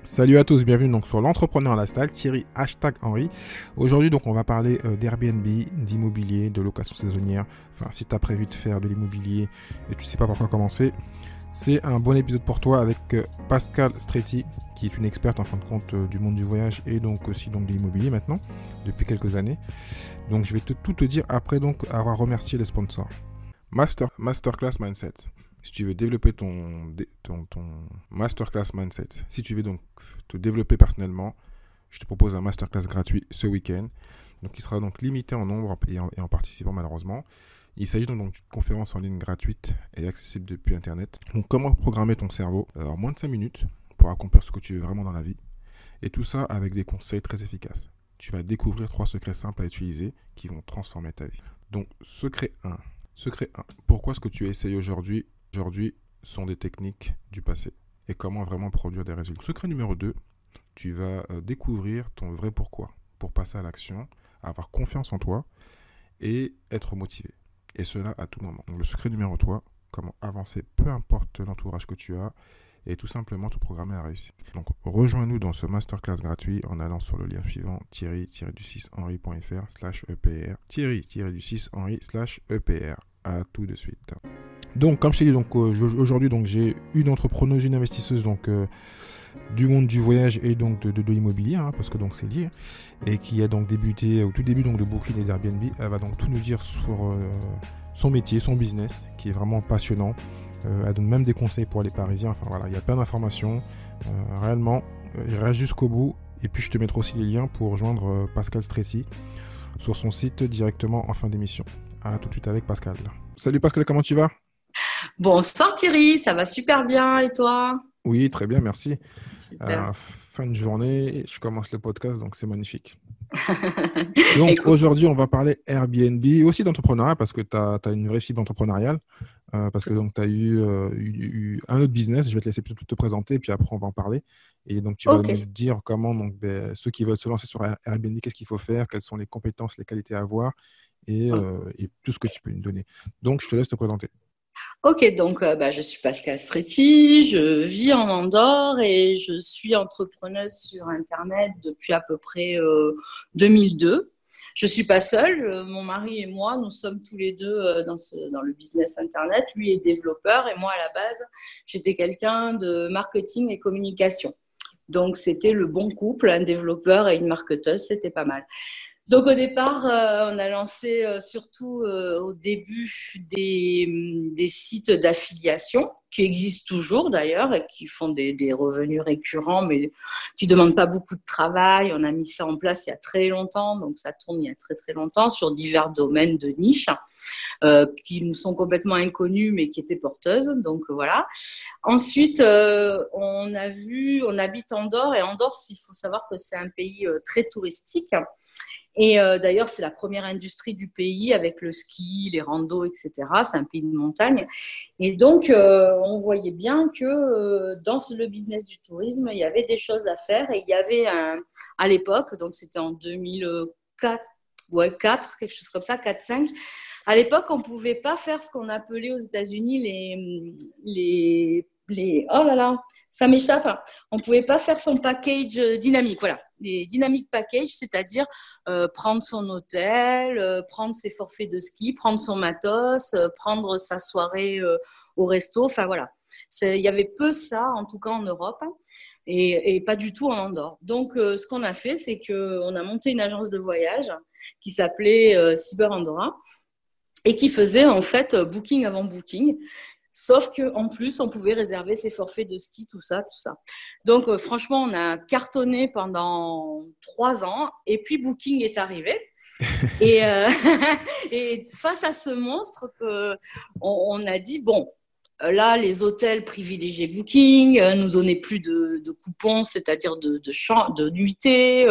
Salut à tous, bienvenue donc sur l'entrepreneur lifestyle, Thierry #Henry. Aujourd'hui donc on va parler d'Airbnb, d'immobilier, de location saisonnière. Enfin si tu as prévu de faire de l'immobilier et tu sais pas par quoi commencer, c'est un bon épisode pour toi avec Pascal Stretti, qui est une experte en fin de compte du monde du voyage et donc aussi donc de l'immobilier maintenant, depuis quelques années. Donc je vais tout te dire après donc avoir remercié les sponsors. Masterclass Mindset. Si tu veux développer ton masterclass mindset, si tu veux donc te développer personnellement, je te propose un masterclass gratuit ce week-end. Donc, il sera donc limité en nombre et en participant malheureusement. Il s'agit donc d'une conférence en ligne gratuite et accessible depuis Internet. Donc, comment programmer ton cerveau en moins de 5 minutes pour accomplir ce que tu veux vraiment dans la vie. Et tout ça avec des conseils très efficaces. Tu vas découvrir 3 secrets simples à utiliser qui vont transformer ta vie. Donc, secret 1. Pourquoi ce que tu essayes aujourd'hui sont des techniques du passé et comment vraiment produire des résultats. Secret numéro 2, tu vas découvrir ton vrai pourquoi pour passer à l'action, avoir confiance en toi et être motivé. Et cela à tout moment. Donc, le secret numéro 3, comment avancer peu importe l'entourage que tu as et tout simplement te programmer à réussir. Donc rejoins-nous dans ce masterclass gratuit en allant sur le lien suivant thierry-du6henry.fr/epr thierry-du6henry/epr. À tout de suite. Donc, comme je t'ai dit, aujourd'hui, j'ai une entrepreneuse, une investisseuse du monde du voyage et donc de l'immobilier, parce que donc c'est lié, et qui a donc débuté au tout début donc de Booking et d'Airbnb. Elle va donc tout nous dire sur son métier, son business, qui est vraiment passionnant. Elle donne même des conseils pour les Parisiens. Enfin voilà, il y a plein d'informations. Réellement, reste jusqu'au bout. Et puis je te mettrai aussi les liens pour rejoindre Pascal Stretti sur son site directement en fin d'émission. À tout de suite avec Pascal. Salut Pascal, comment tu vas ? Bonsoir Thierry, ça va super bien et toi? Oui, très bien, merci. Super. Fin de journée, je commence le podcast, donc c'est magnifique. Donc Écoute, aujourd'hui, on va parler Airbnb, aussi d'entrepreneuriat, parce que tu as une vraie fibre entrepreneuriale, parce que tu as eu un autre business. Je vais te laisser plutôt te présenter, puis après on va en parler. Et donc tu vas ok, nous dire comment ceux qui veulent se lancer sur Airbnb, qu'est-ce qu'il faut faire, quelles sont les compétences, les qualités à avoir, et tout ce que tu peux nous donner. Donc je te laisse te présenter. ok. Donc, je suis Pascal Stretti, je vis en Andorre et je suis entrepreneuse sur Internet depuis à peu près 2002. Je suis pas seule, mon mari et moi, nous sommes tous les deux dans le business Internet. Lui est développeur et moi, à la base, j'étais quelqu'un de marketing et communication. Donc, c'était le bon couple, un développeur et une marketeuse, c'était pas mal. Donc au départ, on a lancé surtout au début des sites d'affiliation qui existent toujours d'ailleurs et qui font des revenus récurrents mais qui ne demandent pas beaucoup de travail. On a mis ça en place il y a très longtemps, donc ça tourne il y a très très longtemps sur divers domaines de niche qui nous sont complètement inconnus mais qui étaient porteuses. Donc voilà. Ensuite, on habite Andorre et Andorre, il faut savoir que c'est un pays très touristique. Et d'ailleurs, c'est la première industrie du pays avec le ski, les randos, etc. C'est un pays de montagne. Et donc, on voyait bien que dans le business du tourisme, il y avait des choses à faire. Et il y avait à l'époque, donc c'était en 2004, ouais, 4, quelque chose comme ça, 4-5. À l'époque, on ne pouvait pas faire ce qu'on appelait aux États-Unis oh là là, ça m'échappe. On ne pouvait pas faire son package dynamique. Voilà, les dynamic package, c'est-à-dire prendre son hôtel, prendre ses forfaits de ski, prendre son matos, prendre sa soirée au resto. Enfin voilà, il y avait peu ça, en tout cas en Europe, et pas du tout en Andorre. Donc, ce qu'on a fait, c'est qu'on a monté une agence de voyage qui s'appelait Cyber Andorra et qui faisait en fait booking avant booking. Sauf qu'en plus, on pouvait réserver ses forfaits de ski, tout ça, tout ça. Donc, franchement, on a cartonné pendant 3 ans. Et puis, Booking est arrivé. Et, et face à ce monstre, on a dit, bon, là, les hôtels privilégiaient Booking, nous donnaient plus de coupons, c'est-à-dire de nuitées.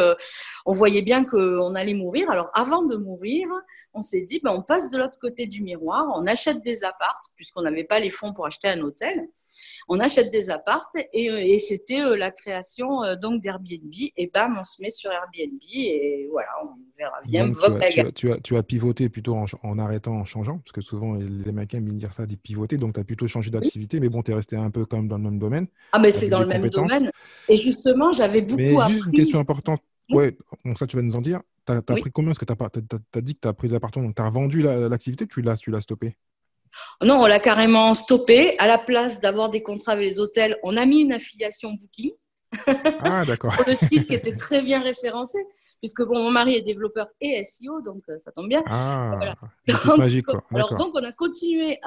On voyait bien qu'on allait mourir. Alors, avant de mourir, on s'est dit, on passe de l'autre côté du miroir, on achète des apparts, puisqu'on n'avait pas les fonds pour acheter un hôtel. On achète des apparts et c'était la création donc d'Airbnb. Et bam, on se met sur Airbnb et voilà, verra bien, Donc, vogue bagarre. tu as pivoté plutôt en arrêtant, en changeant, parce que souvent, les mecs aiment bien dire ça, des pivoter. Donc, tu as plutôt changé Oui. d'activité, mais bon, tu es resté un peu quand même dans le même domaine, Ah, mais c'est avec dans des le même compétences. domaine. Et justement, j'avais beaucoup Mais juste une question appris. importante. Oui, Ouais, donc ça, tu vas nous en dire. Tu as oui. pris combien? Parce que tu as dit que tu as pris des appartements. Donc, tu as revendu l'activité ou tu l'as stoppé? Non, on l'a carrément stoppé. À la place d'avoir des contrats avec les hôtels, on a mis une affiliation Booking Ah, d'accord. pour le site qui était très bien référencé, puisque bon, mon mari est développeur et SEO, donc ça tombe bien. Ah, Voilà. le truc Donc, magique, quoi. alors, D'accord. donc, on a continué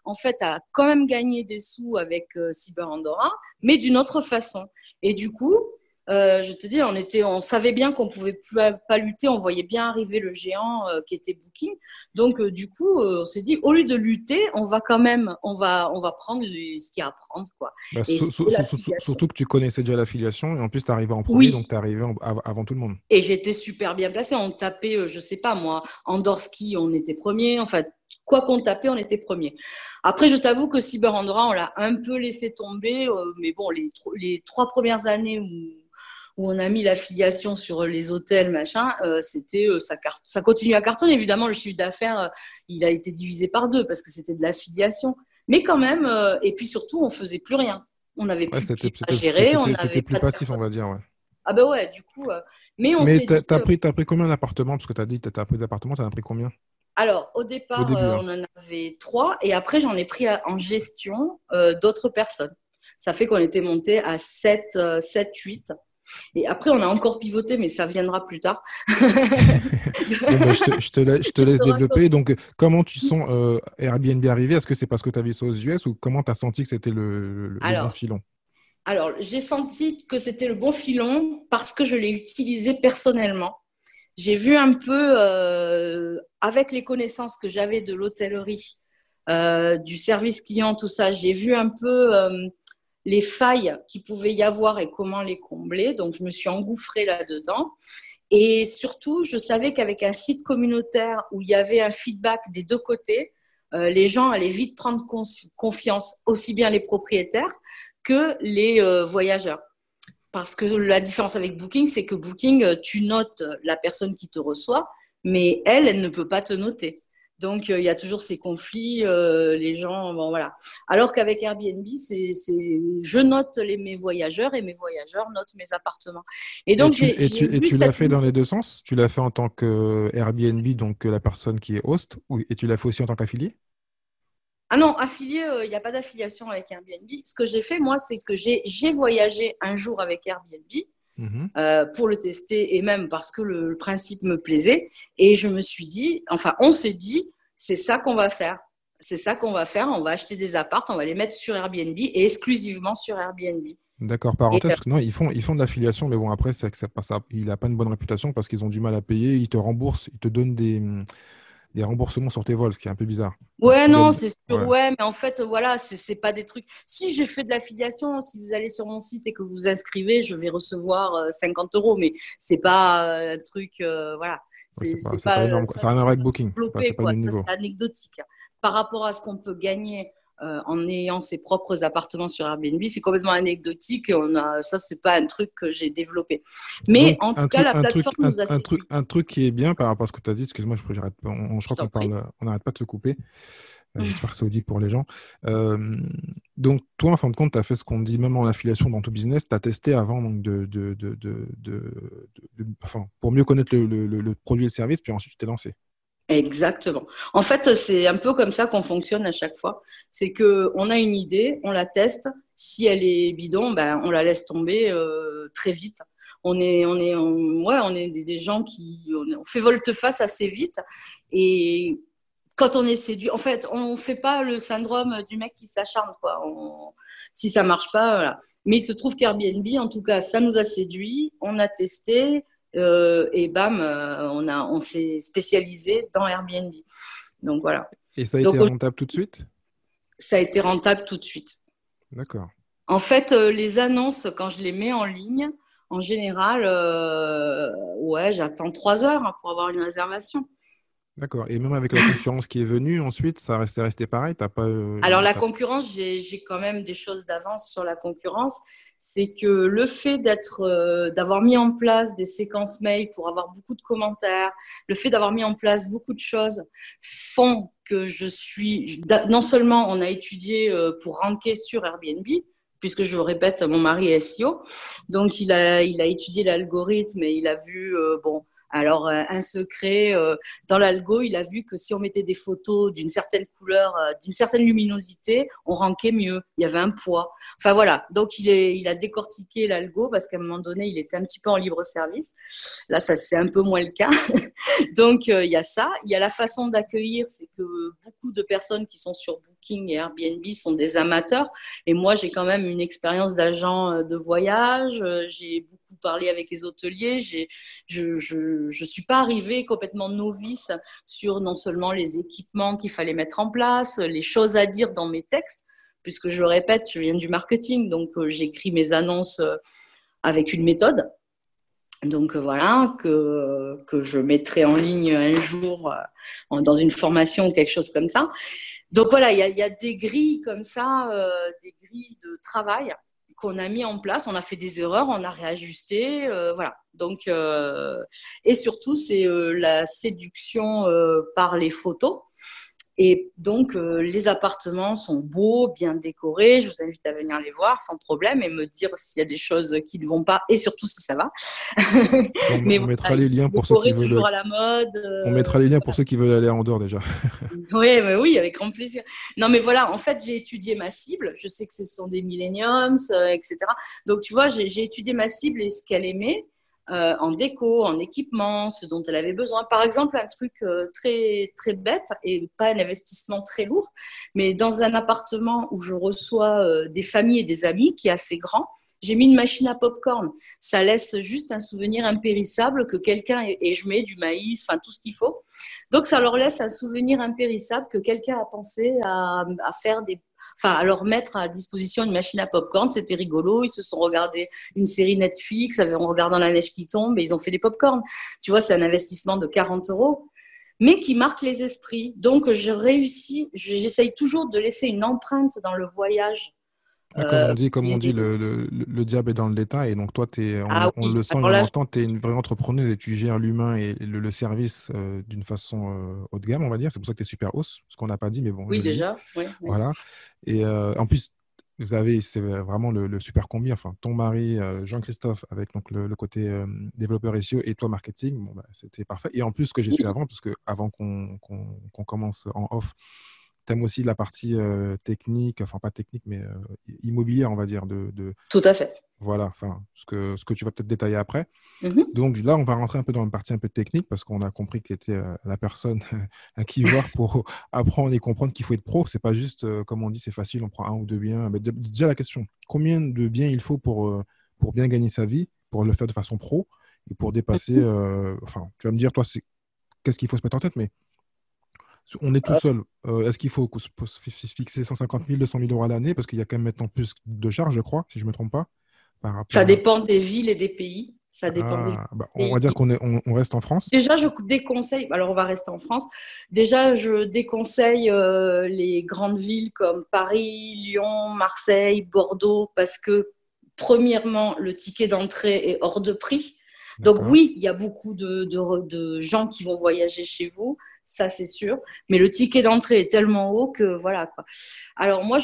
en fait, à quand même gagner des sous avec Cyber Andorra, mais d'une autre façon. Et du coup, je te dis, on savait bien qu'on pouvait plus, pas lutter, on voyait bien arriver le géant qui était Booking. Donc, du coup, on s'est dit, au lieu de lutter, on va quand même, on va prendre ce qu'il y a à prendre, quoi. Bah, Et c'était l'affiliation. surtout que tu connaissais déjà l'affiliation et en plus, tu es arrivé en premier, donc Oui, tu es arrivé avant tout le monde. et j'étais super bien placée. On tapait, je sais pas moi, Andorski, on était premier. Enfin, quoi qu'on tapait, on était premier. Après, je t'avoue que Cyber Andorra, on l'a un peu laissé tomber. Mais bon, les 3 premières années où on a mis l'affiliation sur les hôtels, machin, ça continue à cartonner. Évidemment, le chiffre d'affaires, il a été divisé par deux parce que c'était de l'affiliation. Mais quand même, et puis surtout, on faisait plus rien. On n'avait Ouais, plus de clients à gérer, on n'avait c'était plus pas de passif, on personne. va dire, ouais. Ah ben ouais, du coup, mais on Mais s'est dit, t'as pris combien d'appartements? Parce que tu as dit que tu as pris des appartements, tu en as pris combien alors au au départ, début, hein? on en avait 3 et après j'en ai pris en gestion d'autres personnes. Ça fait qu'on était monté à 7, 8. Et après, on a encore pivoté, mais ça viendra plus tard. Bon, bah, je te Je laisse te raconte. développer. Donc, comment tu sens Airbnb arriver? Est-ce que c'est parce que tu as vu ça aux US ou comment tu as senti que c'était le bon Alors, filon? j'ai senti que c'était le bon filon parce que je l'ai utilisé personnellement. J'ai vu un peu, avec les connaissances que j'avais de l'hôtellerie, du service client, tout ça, j'ai vu un peu les failles qu'il pouvait y avoir et comment les combler. Donc, je me suis engouffrée là-dedans. Et surtout, je savais qu'avec un site communautaire où il y avait un feedback des deux côtés, les gens allaient vite prendre confiance, aussi bien les propriétaires que les voyageurs. Parce que la différence avec Booking, c'est que Booking, tu notes la personne qui te reçoit, mais elle ne peut pas te noter. Donc, il y a toujours ces conflits, les gens, bon, voilà. Alors qu'avec Airbnb, je note mes voyageurs et mes voyageurs notent mes appartements. Et donc, j'ai Et vu tu l'as cette. fait dans les deux sens? Tu l'as fait en tant que Airbnb, donc la personne qui est host, et tu l'as fait aussi en tant qu'affilié? Ah non, affilié, il n'y a pas d'affiliation avec Airbnb. Ce que j'ai fait, moi, c'est que j'ai voyagé un jour avec Airbnb Mhm. pour le tester et même parce que le principe me plaisait. Et je me suis dit, enfin, on s'est dit, c'est ça qu'on va faire. C'est ça qu'on va faire. On va acheter des apparts, on va les mettre sur Airbnb et exclusivement sur Airbnb. D'accord, Et parenthèse, parce que non, ils font de l'affiliation, mais bon, après, c'est que il n'a pas une bonne réputation parce qu'ils ont du mal à payer. Ils te remboursent, ils te donnent des remboursements sur tes vols, ce qui est un peu bizarre. Donc, ouais, tu non, gagnes. c'est sûr, Ouais, ouais, mais en fait, voilà, c'est pas des trucs. Si j'ai fait de l'affiliation, si vous allez sur mon site et que vous vous inscrivez, je vais recevoir 50 euros, mais c'est pas un truc, voilà, ouais, c'est c'est pas pas énorme, quoi. ça, Ça n'a rien à voir c'est avec Booking. C'est développé, pas le quoi. même Ça, niveau. c'est anecdotique. Par rapport à ce qu'on peut gagner en ayant ses propres appartements sur Airbnb, c'est complètement anecdotique. Et ça, c'est pas un truc que j'ai développé. Mais Donc, en tout cas, la plateforme nous a séduits. un truc qui est bien par rapport à ce que tu as dit, excuse-moi, je Je crois qu'on t'en prie. parle, on n'arrête pas de se couper. J'espère que c'est audible pour les gens. Euh, donc, toi, en fin de compte, tu as fait ce qu'on dit même en affiliation dans ton business, tu as testé avant donc, enfin, pour mieux connaître le produit et le service, puis ensuite tu t'es lancé. Exactement. En fait, c'est un peu comme ça qu'on fonctionne à chaque fois. C'est que on a une idée, on la teste. Si elle est bidon, ben on la laisse tomber très vite. Ouais, on est des gens on fait volte-face assez vite. Et quand on est séduit, en fait, on fait pas le syndrome du mec qui s'acharne, quoi. Si ça marche pas, voilà. Mais il se trouve qu'Airbnb, en tout cas, ça nous a séduit. On a testé. Et bam, on s'est spécialisé dans Airbnb. Donc voilà. Et ça a Donc été rentable tout de suite? ça a été rentable tout de suite. D'accord. En fait, les annonces, quand je les mets en ligne, en général, ouais, j'attends 3 heures hein, pour avoir une réservation. D'accord. Et même avec la concurrence qui est venue, ensuite, c'est resté pareil. T'as pas, Alors la concurrence, j'ai quand même des choses d'avance sur la concurrence. C'est que le fait d'avoir mis en place des séquences mail pour avoir beaucoup de commentaires, le fait d'avoir mis en place beaucoup de choses font que non seulement on a étudié pour ranker sur Airbnb, puisque je vous répète, mon mari est SEO, donc il a étudié l'algorithme et il a vu, bon, alors, un secret, dans l'algo, il a vu que si on mettait des photos d'une certaine couleur, d'une certaine luminosité, on rankait mieux. Il y avait un poids. Enfin, voilà. Donc, il a décortiqué l'algo parce qu'à un moment donné, il était un petit peu en libre service. Là, ça, c'est un peu moins le cas. Donc, il y a ça. Il y a la façon d'accueillir. C'est que beaucoup de personnes qui sont sur Booking et Airbnb sont des amateurs. Et moi, j'ai quand même une expérience d'agent de voyage. J'ai beaucoup parlé avec les hôteliers. Je suis pas arrivée complètement novice sur non seulement les équipements qu'il fallait mettre en place, les choses à dire dans mes textes, puisque je répète, je viens du marketing, donc j'écris mes annonces avec une méthode. Donc voilà, que je mettrai en ligne un jour dans une formation ou quelque chose comme ça. Donc voilà, il y a des grilles comme ça, des grilles de travail qu'on a mis en place. On a fait des erreurs, on a réajusté, voilà. Donc et surtout c'est la séduction par les photos. Et donc, les appartements sont beaux, bien décorés. Je vous invite à venir les voir sans problème et me dire s'il y a des choses qui ne vont pas et surtout si ça va. bon, Mais on mettra voilà, les ils sont liens pour ceux qui décorés veulent. toujours à la mode. On mettra les liens pour ceux qui veulent aller en dehors déjà. Oui, mais oui, avec grand plaisir. Non, mais voilà, en fait, j'ai étudié ma cible. Je sais que ce sont des millenniums, etc. Donc, tu vois, j'ai étudié ma cible et ce qu'elle aimait en déco, en équipement, ce dont elle avait besoin. Par exemple, un truc très, très bête et pas un investissement très lourd, mais dans un appartement où je reçois des familles et des amis qui est assez grand, j'ai mis une machine à popcorn. Ça laisse juste un souvenir impérissable que quelqu'un, et je mets du maïs, enfin tout ce qu'il faut. Donc, ça leur laisse un souvenir impérissable que quelqu'un a pensé à faire enfin, à leur mettre à disposition une machine à popcorn. C'était rigolo. Ils se sont regardés une série Netflix en regardant la neige qui tombe et ils ont fait des popcorn. Tu vois, c'est un investissement de 40 euros, mais qui marque les esprits. Donc, j'essaye toujours de laisser une empreinte dans le voyage. Ouais, comme on dit, Et- le diable est dans le détail. Et donc, toi, ah on oui, le sent et alors on là, l'entend, tu es une vraie entrepreneuse et tu gères l'humain et le service d'une façon haut de gamme, on va dire. C'est pour ça que tu es super hausse, ce qu'on n'a pas dit, mais bon, je oui, le dis. déjà, oui, oui. Voilà. Et en plus, c'est vraiment le super combi. Enfin, ton mari, Jean-Christophe, avec donc le côté développeur SEO et toi, marketing, bon, bah, c'était parfait. Et en plus, ce que j'ai su Oui, avant, parce que avant qu'on commence en off, tu aimes aussi la partie technique, enfin pas technique, mais immobilière, on va dire, tout à fait. voilà, enfin, ce que tu vas peut-être détailler après. Mhm. Donc là, on va rentrer un peu dans une partie un peu technique parce qu'on a compris que tu étais la personne à qui voir pour apprendre et comprendre qu'il faut être pro. C'est pas juste, comme on dit, c'est facile, on prend un ou deux biens. Mais déjà, la question, combien de biens il faut pour bien gagner sa vie, pour le faire de façon pro et pour dépasser, enfin, tu vas me dire, toi, qu'est-ce qu'il faut se mettre en tête, mais on est tout seul. Est-ce qu'il faut se fixer 150 000, 200 000 euros à l'année parce qu'il y a quand même maintenant plus de charges, je crois, si je ne me trompe pas, par Ça rapport à... dépend des villes et des pays. Ça dépend des villes Ah, bah, et on va des dire pays. qu'on reste en France. Déjà, je déconseille, alors on va rester en France, déjà je déconseille les grandes villes comme Paris, Lyon, Marseille, Bordeaux, parce que premièrement, le ticket d'entrée est hors de prix. Donc D'accord. oui, il y a beaucoup de gens qui vont voyager chez vous, ça c'est sûr, mais le ticket d'entrée est tellement haut que voilà quoi. Alors moi,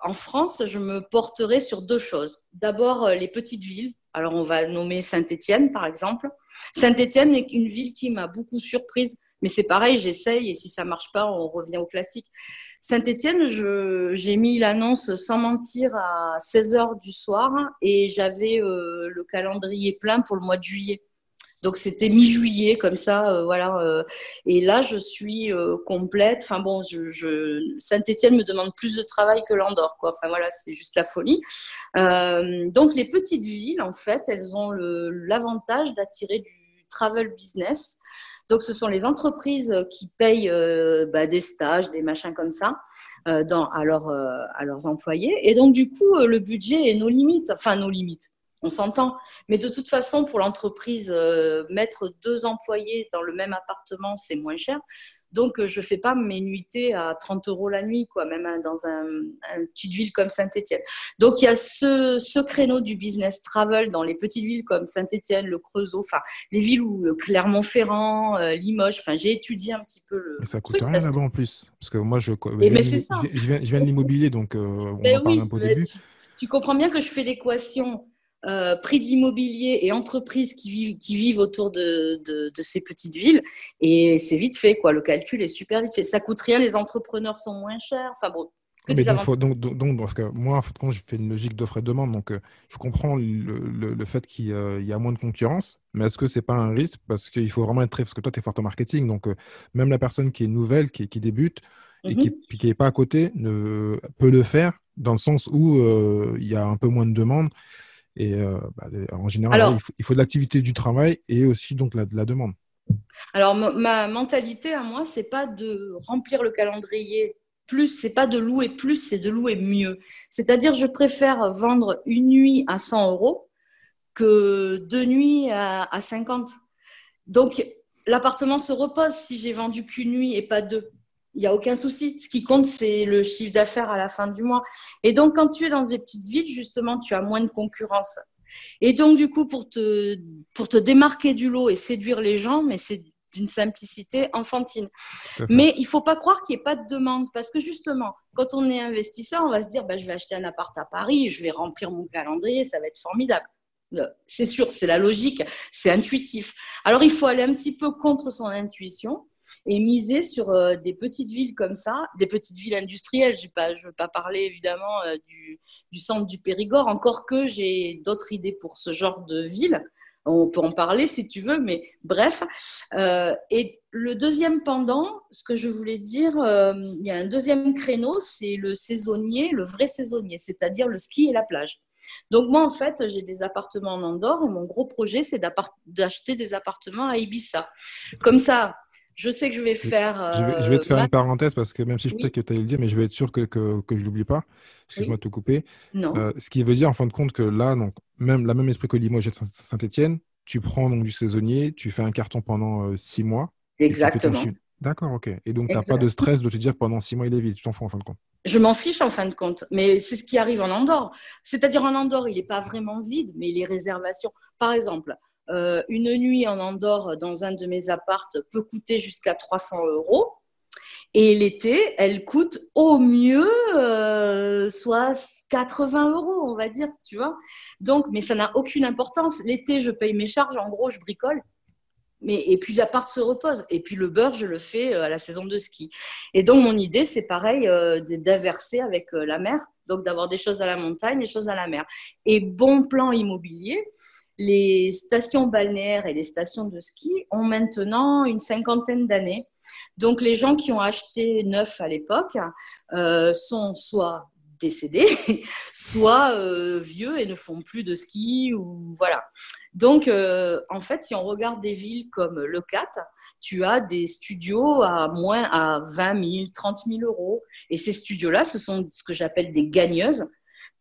en France, je me porterai sur deux choses. D'abord, les petites villes. Alors on va nommer Saint-Étienne par exemple. Saint-Étienne est une ville qui m'a beaucoup surprise, mais c'est pareil, j'essaye et si ça marche pas, on revient au classique. Saint-Étienne, j'ai mis l'annonce sans mentir à 16 heures du soir et j'avais le calendrier plein pour le mois de juillet. Donc c'était mi-juillet comme ça, voilà. Et là, je suis complète. Enfin bon, Saint-Étienne me demande plus de travail que l'Andorre, quoi. Enfin voilà, c'est juste la folie. Donc les petites villes, en fait, elles ont l'avantage d'attirer du travel business. Donc ce sont les entreprises qui payent des stages, des machins comme ça à leurs employés. Et donc du coup, le budget est nos limites, enfin nos limites. On s'entend. Mais de toute façon, pour l'entreprise, mettre 2 employés dans le même appartement, c'est moins cher. Donc, je ne fais pas mes nuitées à 30 euros la nuit, quoi, même dans une petite ville comme Saint-Étienne. Donc, il y a ce créneau du business travel dans les petites villes comme Saint-Étienne, le Creusot, enfin, les villes où Clermont-Ferrand, Limoges, enfin, j'ai étudié un petit peu Mais le ça coûte truc. rien là-bas en plus. Parce que moi, Mais c'est ça. je viens de l'immobilier, donc on Ben en parle un oui, peu au ben début. tu comprends bien que je fais l'équation prix de l'immobilier et entreprises qui vivent autour de ces petites villes. Et c'est vite fait, quoi. Le calcul est super vite fait. Ça coûte rien, les entrepreneurs sont moins chers. Enfin bon, que Oui, mais des avantages. parce que moi, en fait, quand je fais une logique d'offre et demande, donc je comprends le fait qu'il y a moins de concurrence, mais est-ce que c'est pas un risque? Parce qu'il faut vraiment être très, parce que toi, tu es fort en marketing, donc même la personne qui est nouvelle, qui débute et Mhm. qui est pas à côté, peut le faire dans le sens où il y a un peu moins de demande. Et en général, voilà, Alors, il faut de l'activité du travail et aussi donc de la demande. alors, ma mentalité à moi, c'est pas de remplir le calendrier plus, c'est pas de louer plus, c'est de louer mieux. C'est-à-dire, je préfère vendre une nuit à 100 euros que 2 nuits à 50. Donc, l'appartement se repose si j'ai vendu qu'une nuit et pas deux. Il n'y a aucun souci. Ce qui compte, c'est le chiffre d'affaires à la fin du mois. Et donc, quand tu es dans des petites villes, justement, tu as moins de concurrence. Et donc, du coup, pour te démarquer du lot et séduire les gens, mais c'est d'une simplicité enfantine. Tout à fait. Mais il ne faut pas croire qu'il n'y ait pas de demande, parce que justement, quand on est investisseur, on va se dire, bah, je vais acheter un appart à Paris, je vais remplir mon calendrier, ça va être formidable. C'est sûr, c'est la logique, c'est intuitif. Alors, il faut aller un petit peu contre son intuition et miser sur des petites villes comme ça, des petites villes industrielles. Je ne veux pas parler évidemment du centre du Périgord, encore que j'ai d'autres idées pour ce genre de ville. On peut en parler si tu veux, mais bref. Et le deuxième pendant, ce que je voulais dire, il y a un deuxième créneau, c'est le saisonnier, le vrai saisonnier, c'est-à-dire le ski et la plage. Donc moi, en fait, j'ai des appartements en Andorre et mon gros projet, c'est d'acheter des appartements à Ibiza. Comme ça, je sais que je vais faire Je vais te faire une parenthèse parce que même si je sais Oui, que tu allais le dire, mais je vais être sûr que je ne l'oublie pas. Excuse-moi oui, de te couper. non, Ce qui veut dire en fin de compte que là, donc, même la même esprit que Limoges et Saint-Étienne, tu prends donc du saisonnier, tu fais un carton pendant 6 mois et tu fais ton exactement. chiffre. D'accord, ok. Et donc, tu n'as pas de Exact. stress de te dire que pendant 6 mois, il est vide. Tu t'en fous en fin de compte. Je m'en fiche en fin de compte, mais c'est ce qui arrive en Andorre. C'est-à-dire en Andorre, il n'est pas vraiment vide, mais les réservations. Par exemple, une nuit en Andorre dans un de mes appartes peut coûter jusqu'à 300 euros. Et l'été, elle coûte au mieux soit 80 euros, on va dire, tu vois. Donc, mais ça n'a aucune importance. L'été, je paye mes charges, en gros, je bricole. Et puis l'appart se repose. Et puis le beurre, je le fais à la saison de ski. Et donc mon idée, c'est pareil, d'inverser avec la mer. Donc d'avoir des choses à la montagne, des choses à la mer. Et bon plan immobilier, les stations balnéaires et les stations de ski ont maintenant une cinquantaine d'années. Donc les gens qui ont acheté neuf à l'époque sont soit décédés, soit vieux et ne font plus de ski ou voilà. Donc, en fait, si on regarde des villes comme Le Cat, tu as des studios à 20 000, 30 000 euros. Et ces studios-là, ce sont ce que j'appelle des gagneuses.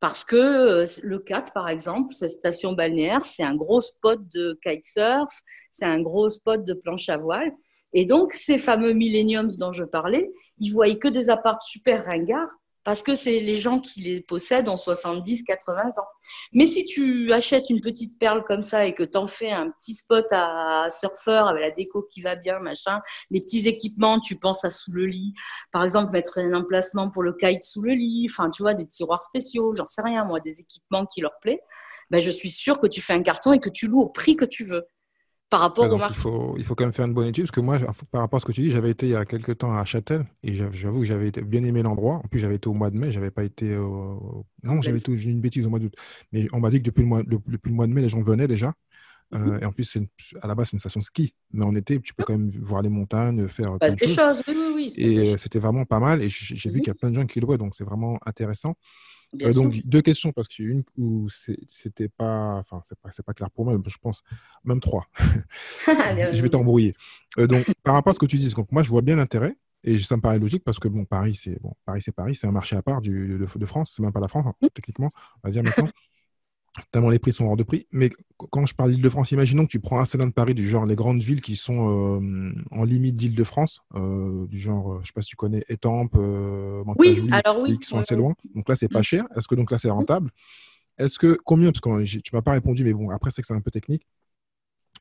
Parce que Le Cat, par exemple, cette station balnéaire, c'est un gros spot de kitesurf, c'est un gros spot de planche à voile. Et donc, ces fameux millenniums dont je parlais, ils voyaient que des apparts super ringards parce que c'est les gens qui les possèdent ont 70, 80 ans. Mais si tu achètes une petite perle comme ça et que tu en fais un petit spot à surfeur avec la déco qui va bien, machin, les petits équipements, tu penses à sous le lit, par exemple mettre un emplacement pour le kite sous le lit, enfin tu vois, des tiroirs spéciaux, j'en sais rien moi, des équipements qui leur plaît, ben, je suis sûre que tu fais un carton et que tu loues au prix que tu veux par Ouais, rapport au donc marché. il faut quand même faire une bonne étude parce que moi, par rapport à ce que tu dis, j'avais été il y a quelques temps à Châtel et j'avoue que bien aimé l'endroit. En plus, j'avais été au mois de mai, j'avais pas été En non, pleine. j'ai dit une bêtise au mois d'août. Mais on m'a dit que depuis le mois de mai, les gens venaient déjà. Mhm. Et en plus, à la base, c'est une station de ski. Mais en été, tu peux quand même voir les montagnes, faire Il se plein passe de des choses. choses, oui, oui, oui, il se passe Et des choses. c'était vraiment pas mal. Et j'ai vu qu'il y a Mhm. plein de gens qui louaient, donc c'est vraiment intéressant. Bien sûr. Donc, deux questions, parce qu'il y a une où c'était pas, enfin, c'est pas clair pour moi, mais je pense même trois. Je vais Allez, t'embrouiller. Donc, par rapport à ce que tu dis, donc moi, je vois bien l'intérêt et ça me paraît logique parce que bon, Paris, c'est un marché à part de France, c'est même pas la France, hein, techniquement, on va dire maintenant. tellement les prix sont hors de prix. Mais quand je parle d'Île-de-France, imaginons que tu prends un salon de Paris, du genre les grandes villes qui sont en limite d'Île-de-France, du genre, je sais pas si tu connais Étampes, Oui, Mantes-la-Jolie, alors qui oui, sont oui, assez loin. Donc là, c'est pas oui. cher. Est-ce que donc là, c'est rentable? Est-ce que combien, parce que tu m'as pas répondu, mais bon, après, c'est que c'est un peu technique.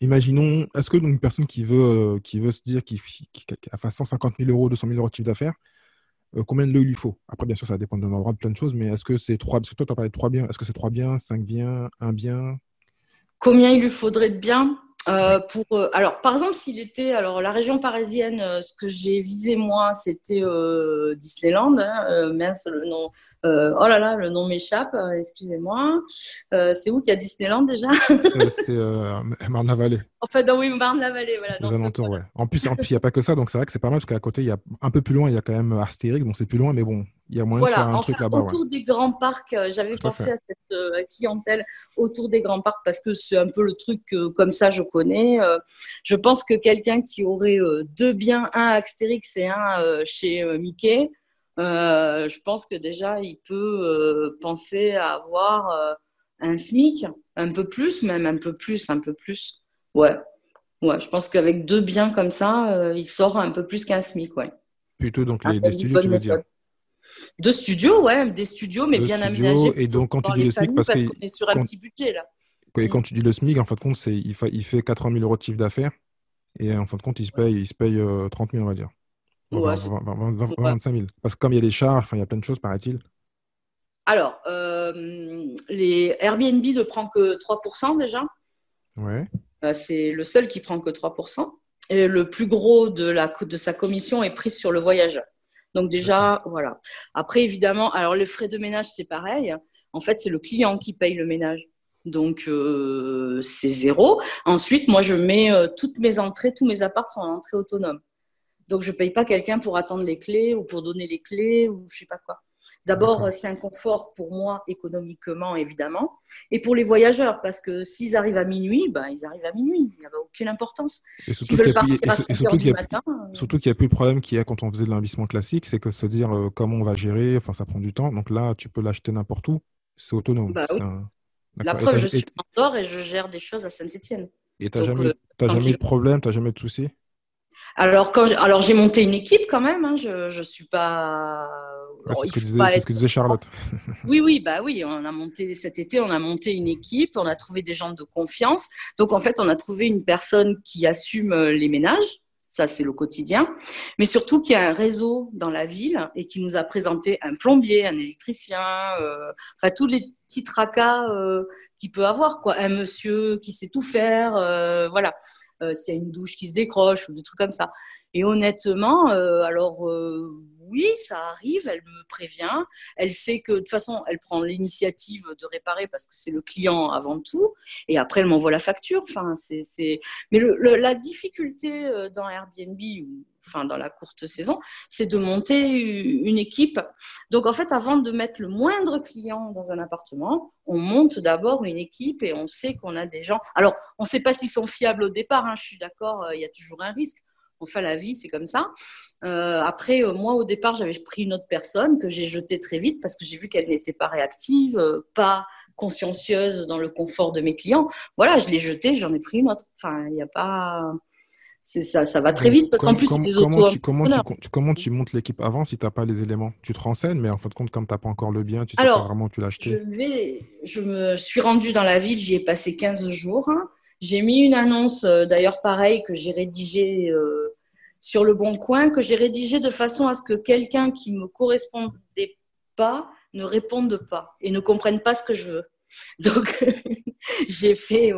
Imaginons, est-ce que donc une personne qui veut se dire qu'il fasse 150 000 euros, 200 000 euros de chiffre d'affaires, combien de lots il lui faut? Après, bien sûr, ça dépend de l'endroit, de plein de choses, mais est-ce que c'est trois, parce que toi, tu as parlé de trois biens, est-ce que c'est trois biens, cinq biens, un bien? Combien il lui faudrait de biens Ouais. alors, par exemple, s'il était, alors la région parisienne, ce que j'ai visé moi, c'était Disneyland. Hein, mince, le nom, oh là là, le nom m'échappe. Excusez-moi. C'est où qu'il y a Disneyland déjà? C'est Marne-la-Vallée, Enfin, non, oui, Marne-la-Vallée, voilà, dans les ce alentours, coin-là. ouais. En plus, il n'y a pas que ça, donc c'est vrai que c'est pas mal, parce qu'à côté, il y a un peu plus loin, il y a quand même Astérix, donc c'est plus loin, mais bon, il y a moyen de faire Voilà, un enfin, truc là-bas, ouais. autour des grands parcs, j'avais Tout à pensé fait. à cette clientèle autour des grands parcs parce que c'est un peu le truc comme ça je connais. Je pense que quelqu'un qui aurait deux biens, un à Astérix et un chez Mickey, je pense que déjà il peut penser à avoir un SMIC, un peu plus, même un peu plus, un peu plus. Ouais, ouais, je pense qu'avec deux biens comme ça, il sort un peu plus qu'un SMIC, ouais. Plutôt donc Avec les une studios, tu bonne veux dire. méthode. De studios, ouais, des studios, mais Le bien aménagés studio, et pour donc quand tu recevoir dis les le SMIC, familles parce que parce qu'on est sur un quand, petit budget là. et Mm. quand tu dis le SMIC, en fin de compte, il fait 80 000 euros de chiffre d'affaires, et en fin de compte, il se paye 30 000, on va dire. Bon, Ouais, c'est 25 000. Parce que comme il y a les charges, enfin, il y a plein de choses, paraît-il. Alors, les Airbnb ne prend que 3% déjà. Ouais. C'est le seul qui prend que 3%. Et le plus gros de sa commission est pris sur le voyageur. Donc D'accord. déjà, voilà. Après, évidemment, alors les frais de ménage, c'est pareil. En fait, c'est le client qui paye le ménage. Donc, c'est zéro. Ensuite, moi, je mets toutes mes entrées, tous mes apparts sont en entrée autonome. Donc, je ne paye pas quelqu'un pour attendre les clés ou pour donner les clés ou je ne sais pas quoi. D'abord, D'accord. c'est un confort pour moi économiquement, évidemment, et pour les voyageurs, parce que s'ils arrivent à minuit, ben, ils arrivent à minuit. Il n'y a aucune importance. Et S'ils surtout qu'il veulent y a plus, partir à 5 heures du matin, surtout qu'il y a plus le problème qu'il y a quand on faisait de l'investissement classique, c'est que se dire comment on va gérer, enfin, ça prend du temps. Donc là, tu peux l'acheter n'importe où. C'est autonome. bah oui. La D'accord. preuve, je suis en Andorre et je gère des choses à Saint-Étienne. Et Donc, t'as jamais eu tranquille. de problème, t'as jamais eu de soucis? Alors j'ai monté une équipe quand même. Hein, je suis pas. Ouais, Oh, il faut pas c'est ce être. que disait Charlotte. Oui, oui, bah oui, on a monté cet été, on a monté une équipe, on a trouvé des gens de confiance. Donc en fait, on a trouvé une personne qui assume les ménages, ça c'est le quotidien, mais surtout qui a un réseau dans la ville et qui nous a présenté un plombier, un électricien, enfin tous les petits tracas qu'il peut avoir, quoi. Un monsieur qui sait tout faire, voilà. S'il y a une douche qui se décroche ou des trucs comme ça. Et honnêtement, oui, ça arrive, elle me prévient. Elle sait que de toute façon, elle prend l'initiative de réparer parce que c'est le client avant tout. Et après, elle m'envoie la facture. Enfin, c'est... Mais la difficulté dans Airbnb, enfin dans la courte saison, c'est de monter une équipe. Donc en fait, avant de mettre le moindre client dans un appartement, on monte d'abord une équipe et on sait qu'on a des gens. Alors, on ne sait pas s'ils sont fiables au départ, hein, je suis d'accord, il y a toujours un risque. Enfin, la vie, c'est comme ça. Après, moi, au départ, j'avais pris une autre personne que j'ai jetée très vite parce que j'ai vu qu'elle n'était pas réactive, pas consciencieuse dans le confort de mes clients. Voilà, je l'ai jetée, j'en ai pris une autre. Enfin, il n'y a pas. C'est ça, ça va très Donc, vite parce qu'en plus, c'est des auto-entrepreneurs. comment tu montes l'équipe avant si t'as pas les éléments? Tu te renseignes, mais en fin de compte, comme t'as pas encore le bien, tu sais pas Alors, vraiment où tu l'as acheté. je me suis rendue dans la ville, j'y ai passé 15 jours. Hein. J'ai mis une annonce, d'ailleurs pareil, que j'ai rédigée sur le Bon Coin, que j'ai rédigée de façon à ce que quelqu'un qui ne me correspondait pas ne réponde pas et ne comprenne pas ce que je veux. Donc, j'ai fait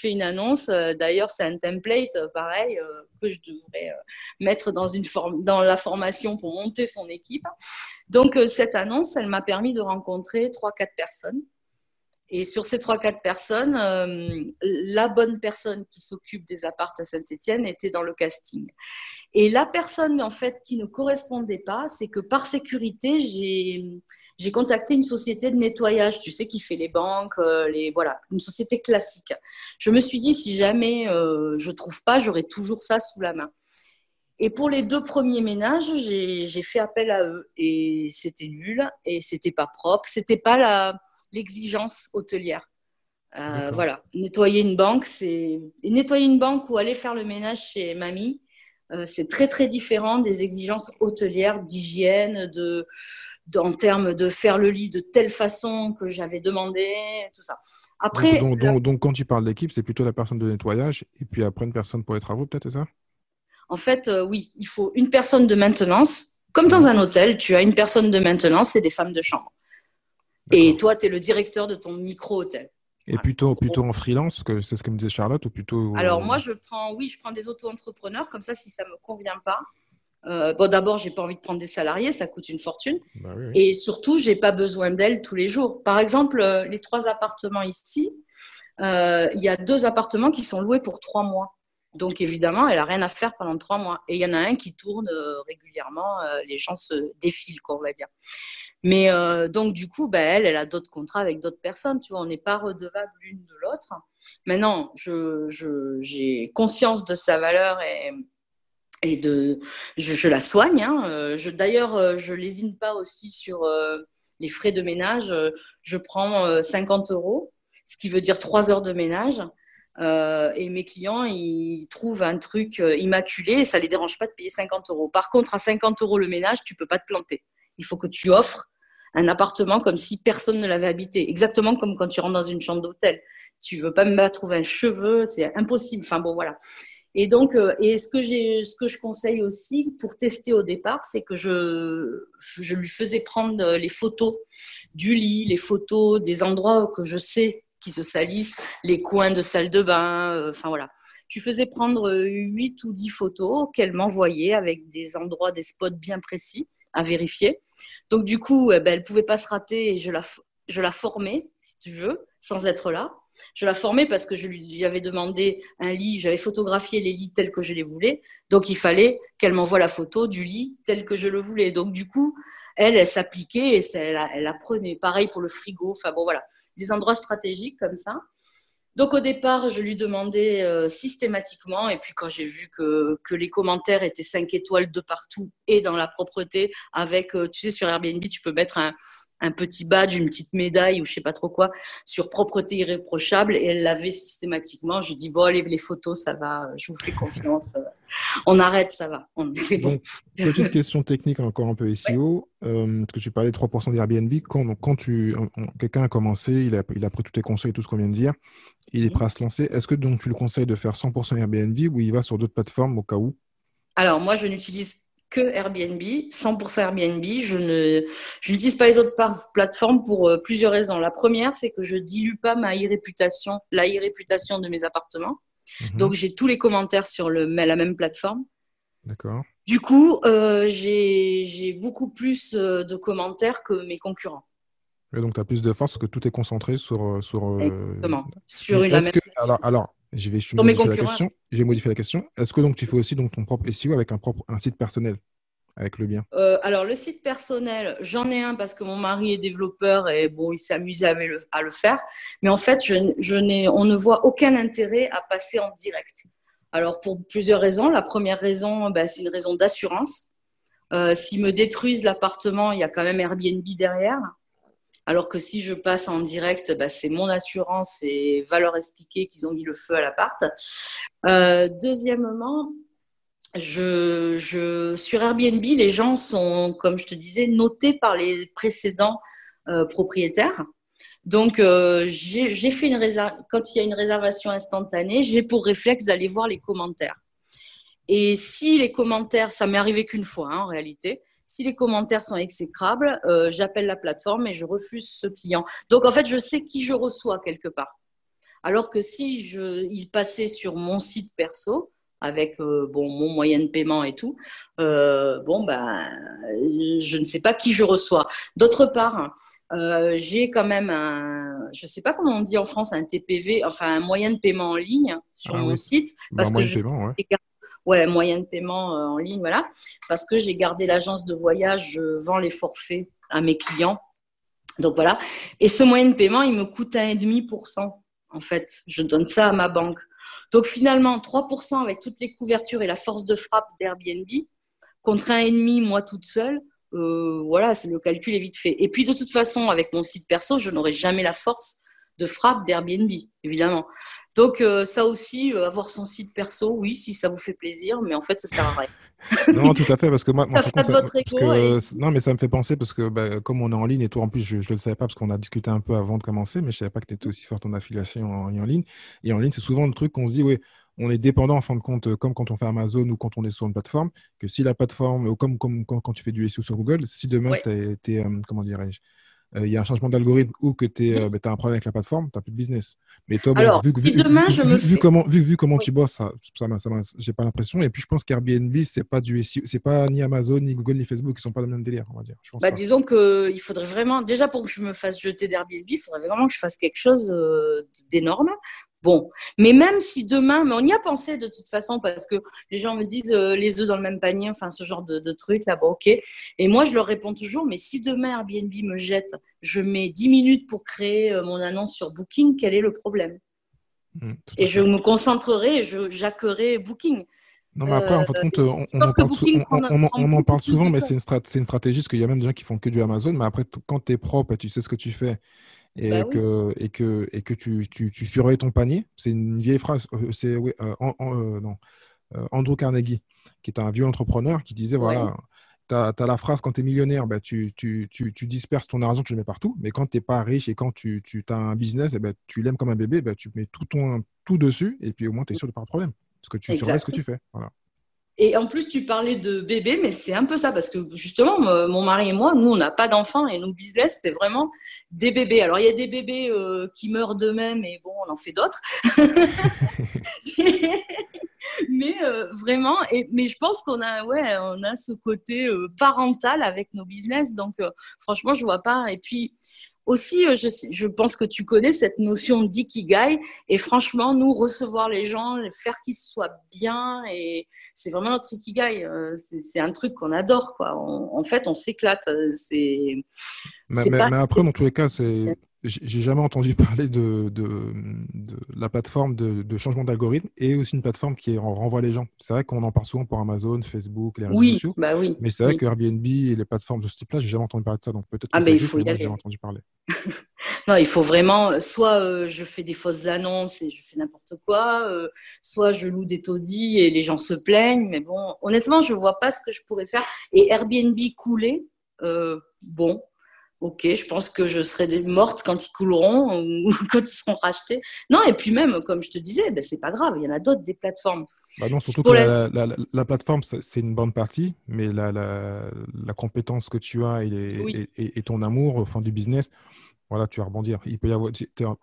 une annonce. D'ailleurs, c'est un template, pareil, que je devrais mettre dans la formation pour monter son équipe. Donc, cette annonce, elle m'a permis de rencontrer trois, quatre personnes. Et sur ces trois, quatre personnes, la bonne personne qui s'occupe des apparts à Saint-Étienne était dans le casting. Et la personne, en fait, qui ne correspondait pas, c'est que par sécurité, j'ai contacté une société de nettoyage, tu sais, qui fait les banques, voilà, une société classique. Je me suis dit, si jamais je ne trouve pas, j'aurai toujours ça sous la main. Et pour les deux premiers ménages, j'ai fait appel à eux. Et c'était nul, et c'était pas propre, c'était pas l'exigence hôtelière. D'accord. Voilà, nettoyer une banque, nettoyer une banque ou aller faire le ménage chez mamie. C'est très très différent des exigences hôtelières d'hygiène, en termes de faire le lit de telle façon que j'avais demandé, tout ça. Donc, Après, donc, donc, donc, quand tu parles d'équipe, c'est plutôt la personne de nettoyage et puis après une personne pour les travaux, peut-être, c'est ça? en fait, oui, il faut une personne de maintenance. Comme dans Mhm. un hôtel, tu as une personne de maintenance et des femmes de chambre. Et D'accord. toi, tu es le directeur de ton micro-hôtel. Et Voilà. plutôt en freelance, parce que c'est ce que me disait Charlotte, ou Alors plutôt. moi, je prends des auto-entrepreneurs, comme ça, si ça ne me convient pas. Bon, d'abord, j'ai pas envie de prendre des salariés, ça coûte une fortune. Bah oui, oui. Et surtout, j'ai pas besoin d'elles tous les jours. Par exemple, les 3 appartements ici, il y a 2 appartements qui sont loués pour 3 mois. Donc évidemment, elle a rien à faire pendant 3 mois. Et il y en a un qui tourne régulièrement, les gens se défilent, quoi, on va dire. Mais donc du coup, bah, elle a d'autres contrats avec d'autres personnes. Tu vois, on n'est pas redevable l'une de l'autre. Maintenant, j'ai conscience de sa valeur et je la soigne. Hein. D'ailleurs, je lésine pas aussi sur les frais de ménage. Je prends 50 euros, ce qui veut dire 3 heures de ménage. Et mes clients, ils trouvent un truc immaculé et ça les dérange pas de payer 50 euros. Par contre, à 50 euros le ménage, tu peux pas te planter. Il faut que tu offres un appartement comme si personne ne l'avait habité. Exactement comme quand tu rentres dans une chambre d'hôtel. Tu veux pas me trouver un cheveu, c'est impossible. Enfin bon, voilà. Et donc, ce que je conseille aussi pour tester au départ, c'est que je lui faisais prendre les photos du lit, les photos des endroits que je sais qui se salissent, les coins de salle de bain, enfin voilà. Je lui faisais prendre 8 ou 10 photos qu'elle m'envoyait avec des endroits, des spots bien précis à vérifier. Donc du coup, ben, elle ne pouvait pas se rater et je la formais, si tu veux, sans être là. Je la formais parce que je lui avais demandé un lit, j'avais photographié les lits tels que je les voulais, donc il fallait qu'elle m'envoie la photo du lit tel que je le voulais. Donc du coup, elle s'appliquait et elle apprenait. Pareil pour le frigo, enfin bon voilà, des endroits stratégiques comme ça. Donc au départ, je lui demandais systématiquement, et puis quand j'ai vu que les commentaires étaient 5 étoiles de partout et dans la propreté, avec, tu sais, sur Airbnb, tu peux mettre un petit badge, une petite médaille ou je sais pas trop quoi, sur propreté irréprochable, et elle l'avait systématiquement. J'ai dit, bon, allez, les photos, ça va, je vous fais confiance, on arrête, ça va, c'est bon. Donc, petite question technique encore un peu Ouais. SEO, parce que tu parlais de 3% d'Airbnb. Quand quelqu'un a commencé, il a pris tous tes conseils, tout ce qu'on vient de dire, il est prêt à se lancer. Est-ce que donc tu le conseilles de faire 100% Airbnb ou il va sur d'autres plateformes au cas où? Alors, moi, je n'utilise que Airbnb, 100% Airbnb. Je n'utilise pas les autres plateformes pour plusieurs raisons. La première, c'est que je dilue pas ma e-réputation, la e-réputation de mes appartements. Mhm. Donc, j'ai tous les commentaires sur la même plateforme. D'accord. Du coup, j'ai beaucoup plus de commentaires que mes concurrents. Et donc, tu as plus de force parce que tout est concentré Exactement. Mais La est-ce même que. plateforme. Je vais Sur mes modifier la concurrents. question. J'ai modifié la question. Est-ce que donc tu fais aussi donc ton propre SEO avec un site personnel, avec le bien? Alors, le site personnel, j'en ai un parce que mon mari est développeur et bon, il s'est amusé à le faire. Mais en fait, on ne voit aucun intérêt à passer en direct. Alors, pour plusieurs raisons. La première raison, ben, c'est une raison d'assurance. S'ils me détruisent l'appartement, il y a quand même Airbnb derrière. Alors que si je passe en direct, ben, c'est mon assurance et va leur expliquer qu'ils ont mis le feu à l'appart. Deuxièmement, sur Airbnb, les gens sont, comme je te disais, notés par les précédents propriétaires. Donc, j'ai fait quand il y a une réservation instantanée, j'ai pour réflexe d'aller voir les commentaires. Et si les commentaires, ça m'est arrivé qu'une fois en réalité, si les commentaires sont exécrables, j'appelle la plateforme et je refuse ce client. Donc, en fait, je sais qui je reçois quelque part. Alors que si il passait sur mon site perso, avec bon, mon moyen de paiement et tout, bon, ben, je ne sais pas qui je reçois. D'autre part, j'ai quand même je ne sais pas comment on dit en France, un TPV, enfin un moyen de paiement en ligne sur Ah mon oui, site, bah, parce que moyen de paiement, ouais. ouais, moyen de paiement en ligne, voilà, parce que j'ai gardé l'agence de voyage, je vends les forfaits à mes clients. Donc voilà. Et ce moyen de paiement, il me coûte 1,5%. En fait, je donne ça à ma banque. Donc finalement, 3% avec toutes les couvertures et la force de frappe d'Airbnb, contre 1,5% moi toute seule, voilà, le calcul est vite fait. Et puis de toute façon, avec mon site perso, je n'aurai jamais la force de frappe d'Airbnb, évidemment. Donc, ça aussi, avoir son site perso, oui, si ça vous fait plaisir, mais en fait, ça sert à rien. Non, tout à fait, parce que moi Ça franchement, flatte votre parce ego et... que, non, mais ça me fait penser, parce que bah, comme on est en ligne et toi, en plus, je ne le savais pas, parce qu'on a discuté un peu avant de commencer, mais je ne savais pas que tu étais aussi forte en affiliation en ligne. Et en ligne, c'est souvent le truc qu'on se dit, oui, on est dépendant en fin de compte, comme quand on fait Amazon ou quand on est sur une plateforme, que si la plateforme, ou comme quand tu fais du SEO sur Google, si demain, Ouais. comment dirais-je, il y a un changement d'algorithme ou que tu as un problème avec la plateforme, tu n'as plus de business. Mais toi, bon, Alors, si demain, je me fais... vu comment Oui. tu bosses, j'ai pas l'impression. Et puis, je pense qu'Airbnb, c'est pas du SEO, c'est pas ni Amazon, ni Google, ni Facebook, qui sont pas dans le même délire, on va dire. Je pense Bah, pas. disons qu'il faudrait vraiment, déjà pour que je me fasse jeter d'Airbnb, il faudrait vraiment que je fasse quelque chose d'énorme. Bon, mais même si demain, mais on y a pensé de toute façon, parce que les gens me disent les œufs dans le même panier, enfin ce genre de truc là, bon, ok. Et moi, je leur réponds toujours, mais si demain Airbnb me jette, je mets 10 minutes pour créer mon annonce sur Booking, quel est le problème? Tout à Et je fait. me concentrerai et je jacquerai Booking. Non, mais après, en Euh, fin de compte, on Sauf en que parle, Booking prend on en beaucoup parle plus souvent, de mais temps. c'est une stratégie, parce qu'il y a même des gens qui font que du Amazon, mais après, quand tu es propre et tu sais ce que tu fais Bah oui, et que tu surveilles ton panier, c'est une vieille phrase, c'est oui, non, Andrew Carnegie, qui est un vieux entrepreneur, qui disait, ouais. voilà, tu as la phrase, quand tu es millionnaire, bah, tu disperses ton argent, tu le mets partout, mais quand tu n'es pas riche et quand tu as un business, eh ben, tu l'aimes comme un bébé, bah, tu mets tout dessus, et puis au moins, tu es sûr de pas avoir de problème, parce que tu surveilles ce que Exact. tu fais. Voilà. Et en plus, tu parlais de bébé, mais c'est un peu ça, parce que justement, mon mari et moi, nous, on n'a pas d'enfants et nos business, c'est vraiment des bébés. Alors, il y a des bébés qui meurent d'eux-mêmes et bon, on en fait d'autres. Mais vraiment, mais je pense qu'on a, ouais, on a ce côté parental avec nos business. Donc, franchement, je vois pas. Et puis, aussi, je pense que tu connais cette notion d'ikigai. Et franchement, nous, recevoir les gens, faire qu'ils soient bien, et c'est vraiment notre ikigai. C'est un truc qu'on adore, quoi. En fait, on s'éclate. C'est pas. Mais après, dans tous les cas, j'ai jamais entendu parler de la plateforme de changement d'algorithme et aussi une plateforme qui renvoie les gens. C'est vrai qu'on en parle souvent pour Amazon, Facebook, les réseaux Oui, sociaux, bah oui, mais c'est vrai oui. que Airbnb et les plateformes de ce type-là, j'ai jamais entendu parler de ça. Donc peut-être Ah, que ça ben il existe, faut mais y moi, j'ai jamais aller. entendu parler. Non, il faut vraiment, soit je fais des fausses annonces et je fais n'importe quoi, soit je loue des taudis et les gens se plaignent. Mais bon, honnêtement, je vois pas ce que je pourrais faire. Et Airbnb couler, bon, ok, je pense que je serai morte quand ils couleront ou quand ils seront rachetés. Non, et puis même, comme je te disais, ben, c'est pas grave, il y en a d'autres des plateformes. Bah non, surtout que Pour l'instant, la plateforme, c'est une bonne partie, mais la compétence que tu as oui. et ton amour au fond du business, voilà, tu vas rebondir. Il peut y avoir,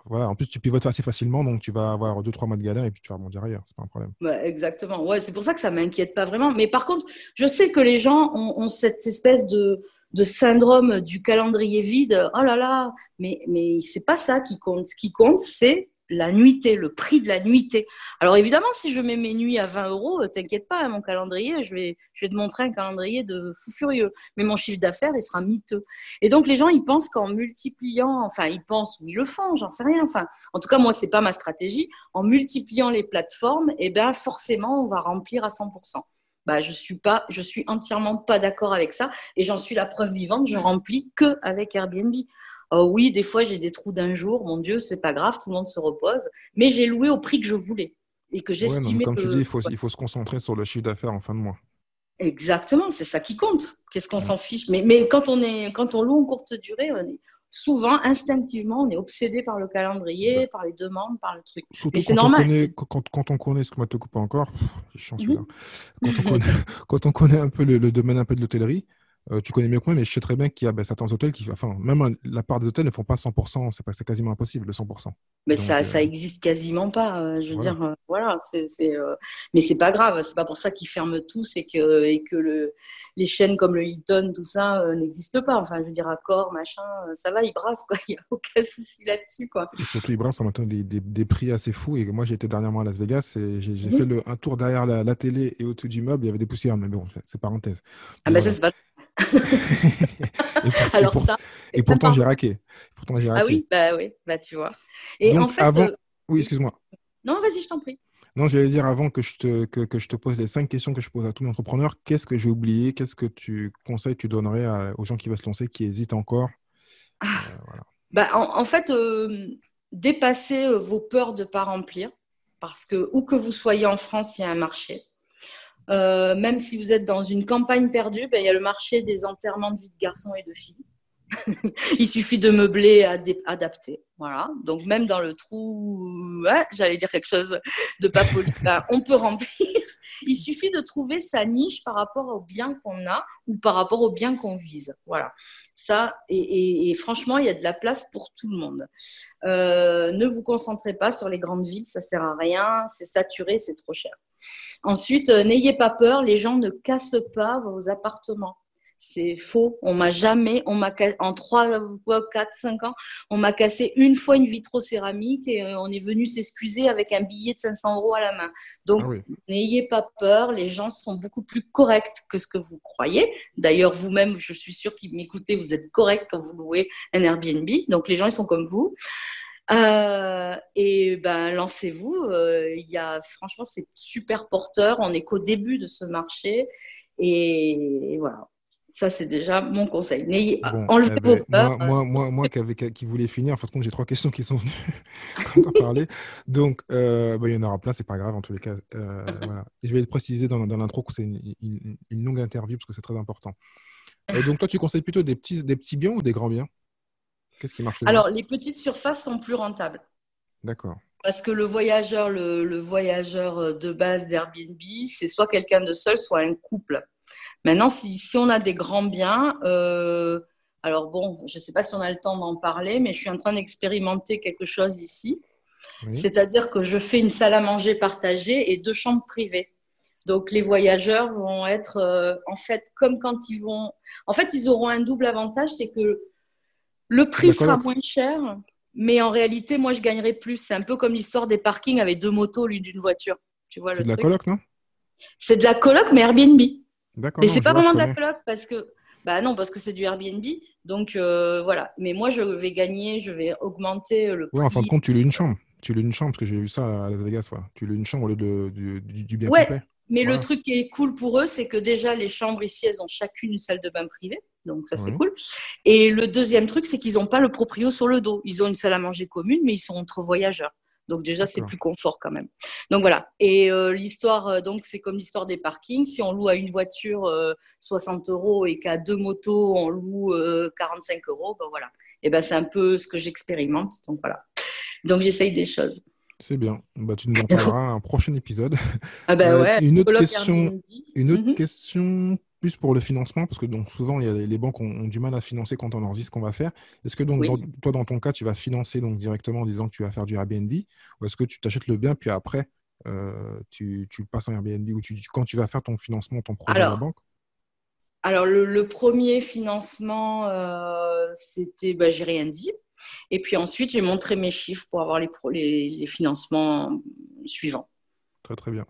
voilà, en plus, tu pivotes assez facilement, donc tu vas avoir deux, trois mois de galère et puis tu vas rebondir ailleurs. C'est pas un problème. Ouais, exactement. Ouais, c'est pour ça que ça m'inquiète pas vraiment. Mais par contre, je sais que les gens ont cette espèce de syndrome du calendrier vide. Oh là là, mais c'est pas ça qui compte. Ce qui compte, c'est la nuitée, le prix de la nuitée. Alors évidemment, si je mets mes nuits à 20 euros, t'inquiète pas, hein, mon calendrier, je vais te montrer un calendrier de fou furieux. Mais mon chiffre d'affaires, il sera miteux. Et donc les gens, ils pensent qu'en multipliant, enfin, ils pensent ou ils le font, j'en sais rien. Enfin, en tout cas, moi, c'est pas ma stratégie en multipliant les plateformes, eh ben, forcément, on va remplir à 100%. Bah, je suis entièrement pas d'accord avec ça et j'en suis la preuve vivante, je remplis que avec Airbnb. Oui, des fois j'ai des trous d'un jour, mon Dieu, c'est pas grave, tout le monde se repose, mais j'ai loué au prix que je voulais et que Ouais, non, mais j'estimais comme tu dis, que il faut se concentrer sur le chiffre d'affaires en fin de mois. exactement, c'est ça qui compte. Qu'est-ce qu'on Mm. s'en fiche? Mais quand on loue en courte durée, souvent instinctivement, on est obsédé par le Bah, calendrier, par les demandes, par le truc. Mais surtout c'est normal. quand on connaît, ce que moi te coupe encore, je suis celui-là. Mhm. Quand on connaît, quand on connaît un peu le domaine un peu de l'hôtellerie, tu connais mieux que moi, mais je sais très bien qu'il y a certains hôtels qui, enfin, même la part des hôtels ne font pas 100%, c'est quasiment impossible, le 100%. Mais Donc, ça existe quasiment pas. Je veux voilà. dire, voilà, mais c'est pas grave. C'est pas pour ça qu'ils ferment tous et que les chaînes comme le Hilton, tout ça, n'existent pas. Enfin, je veux dire, Accor, machin, ça va, ils brassent, quoi. Il y a aucun souci là-dessus, quoi. Et surtout, Ibra, ça maintenant des prix assez fous. Et moi, j'ai été dernièrement à Las Vegas et j'ai fait Mhm. un tour derrière la télé et au-dessus du meuble, il y avait des poussières, mais bon, c'est parenthèse. Ah Donc ben ça, voilà. c'est pas. Et, pour- et, Alors pour- ça, et c'est pourtant, sympa. j'ai raqué. Pourtant, j'ai Ah raqué. oui, bah tu vois. Et en Donc, fait, avant. Oui, oui. excuse-moi. Non, vas-y, je t'en prie. Non, j'allais dire avant que je te pose les 5 questions que je pose à tous les entrepreneurs, qu'est-ce que j'ai oublié? Qu'est-ce que tu conseilles, tu donnerais aux gens qui veulent se lancer, qui hésitent encore? Voilà. Bah, en fait, dépasser vos peurs de ne pas remplir, parce que où que vous soyez en France, il y a un marché. Même si vous êtes dans une campagne perdue, ben, il y a le marché des enterrements de vie de garçons et de filles. Il suffit de meubler, adapter. Voilà. Donc, même dans le trou, ouais, j'allais dire quelque chose de pas poli, ben, on peut remplir. Il suffit de trouver sa niche par rapport au bien qu'on a ou par rapport au bien qu'on vise. Voilà. Ça, et franchement, il y a de la place pour tout le monde. Ne vous concentrez pas sur les grandes villes, ça sert à rien, c'est saturé, c'est trop cher. Ensuite, n'ayez pas peur, les gens ne cassent pas vos appartements. C'est faux. En 3, 4, 5 ans, on m'a cassé une fois une vitrocéramique et on est venu s'excuser avec un billet de 500 € à la main. Donc, Ah oui. n'ayez pas peur. Les gens sont beaucoup plus corrects que ce que vous croyez. D'ailleurs, vous-même, je suis sûre qu'ils m'écoutez, vous êtes correct quand vous louez un Airbnb. Donc, les gens, ils sont comme vous. Et ben, lancez-vous. Franchement, c'est super porteur. On n'est qu'au début de ce marché. Et voilà. Ça, c'est déjà mon conseil. Bon, Enlevez vos peurs. qui voulais finir, en fin de compte, j'ai 3 questions qui sont venues quand on parlait. Donc, il y en aura plein, c'est pas grave en tous les cas. Voilà. Et je vais préciser dans l'intro que c'est une longue interview parce que c'est très important. Donc, toi, tu conseilles plutôt des petits biens ou des grands biens? Qu'est-ce qui marche le mieux? Alors, les petites surfaces sont plus rentables. D'accord. Parce que le voyageur de base d'Airbnb, c'est soit quelqu'un de seul, soit un couple. Maintenant, si on a des grands biens, alors bon, je ne sais pas si on a le temps d'en parler, mais je suis en train d'expérimenter quelque chose ici. Oui. C'est-à-dire que je fais une salle à manger partagée et 2 chambres privées. Donc, les voyageurs vont être, en fait, comme quand ils vont… En fait, ils auront un double avantage, c'est que le C'est de la prix sera coloc? moins cher, mais en réalité, moi, je gagnerai plus. C'est un peu comme l'histoire des parkings avec 2 motos au lieu d'une voiture. Tu vois C'est le de la truc? coloc, non? C'est de la coloc, mais Airbnb. D'accord, Mais non, c'est je pas vois, je vraiment de la connais. coloc parce que bah non, parce que c'est du Airbnb. Donc voilà. Mais moi je vais augmenter le Ouais, en fin de prix. compte, tu loues une chambre. Tu loues une chambre, parce que j'ai vu ça à Las Vegas, voilà. Tu loues une chambre au lieu du bien Ouais, complet. mais le Voilà. truc qui est cool pour eux, c'est que déjà les chambres ici, elles ont chacune une salle de bain privée. Donc ça c'est Oui. cool. Et le deuxième truc, c'est qu'ils n'ont pas le proprio sur le dos. Ils ont une salle à manger commune, mais ils sont entre voyageurs. Donc déjà c'est D'accord. plus confort quand même. Donc voilà. Et l'histoire, donc c'est comme l'histoire des parkings. Si on loue à une voiture 60 € et qu'à 2 motos on loue 45 €, ben voilà. Et ben c'est un peu ce que j'expérimente. Donc voilà. Donc j'essaye des choses. C'est bien. Bah, tu nous en parleras à un prochain épisode. Ah ben ouais, Une autre coloc question, Airbnb. une autre Mhm. question plus pour le financement, parce que donc souvent les banques ont du mal à financer quand on leur dit ce qu'on va faire. Est-ce que donc Oui. toi dans ton cas tu vas financer donc directement en disant que tu vas faire du Airbnb, ou est-ce que tu t'achètes le bien puis après tu le passes en Airbnb, ou quand tu vas faire ton financement, ton projet à la Alors, banque? alors le premier financement, c'était, bah, j'ai rien dit. Et puis ensuite, j'ai montré mes chiffres pour avoir les financements suivants. Très très bien.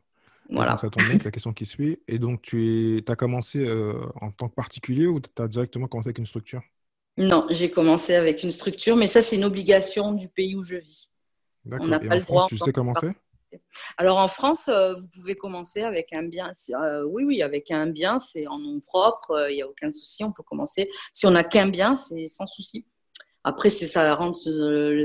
Et donc Voilà. ça tombe bien avec la question qui suit. Et donc tu as commencé en tant que particulier ou tu as directement commencé avec une structure? Non, j'ai commencé avec une structure, mais ça, c'est une obligation du pays où je vis. On D'accord. n'a Et pas en le France, droit tu en tant sais que comment c'est? particulier. Alors en France, vous pouvez commencer avec un bien. Oui, oui, avec un bien, c'est en nom propre, il n'y a aucun souci, on peut commencer. Si on n'a qu'un bien, c'est sans souci. Après, si ça rentre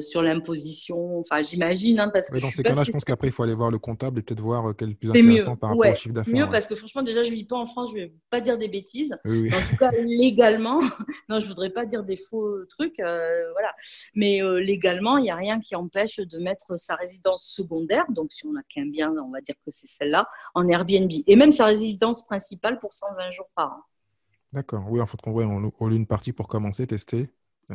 sur l'imposition, enfin, j'imagine, hein, parce que Ouais, je dans suis ces pas cas-là, je pense spécialisée. qu'après, il faut aller voir le comptable et peut-être voir quel est le plus C'est mieux, intéressant par rapport au ouais, chiffre c'est d'affaires. mieux Ouais. parce que franchement, déjà, je vis pas en France, je vais pas dire des bêtises, Oui, oui. mais en tout cas, légalement, non, je voudrais pas dire des faux trucs, voilà. Mais légalement, il n'y a rien qui empêche de mettre sa résidence secondaire, donc si on n'a qu'un bien, on va dire que c'est celle-là, en Airbnb, et même sa résidence principale pour 120 jours par an. D'accord. Oui, en fait, on loue une partie pour commencer, tester. Et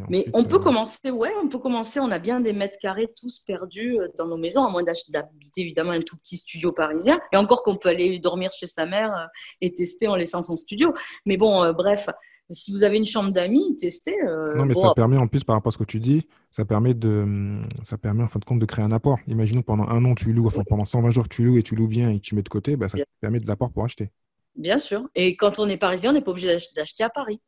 Mais ensuite, on peut commencer, ouais, on peut commencer. On a bien des mètres carrés tous perdus dans nos maisons, à moins d'habiter évidemment un tout petit studio parisien. Et encore qu'on peut aller dormir chez sa mère et tester en laissant son studio. Mais bon, bref, si vous avez une chambre d'amis, testez. non, mais ça Bon, permet en plus, par rapport à ce que tu dis, ça permet en fin de compte de créer un apport. Imaginons que pendant un an, tu loues, enfin pendant 120 jours, tu loues et tu loues bien et que tu mets de côté, bah, ça te bien, permet de l'apport pour acheter. bien sûr. Et quand on est parisien, on n'est pas obligé d'acheter à Paris.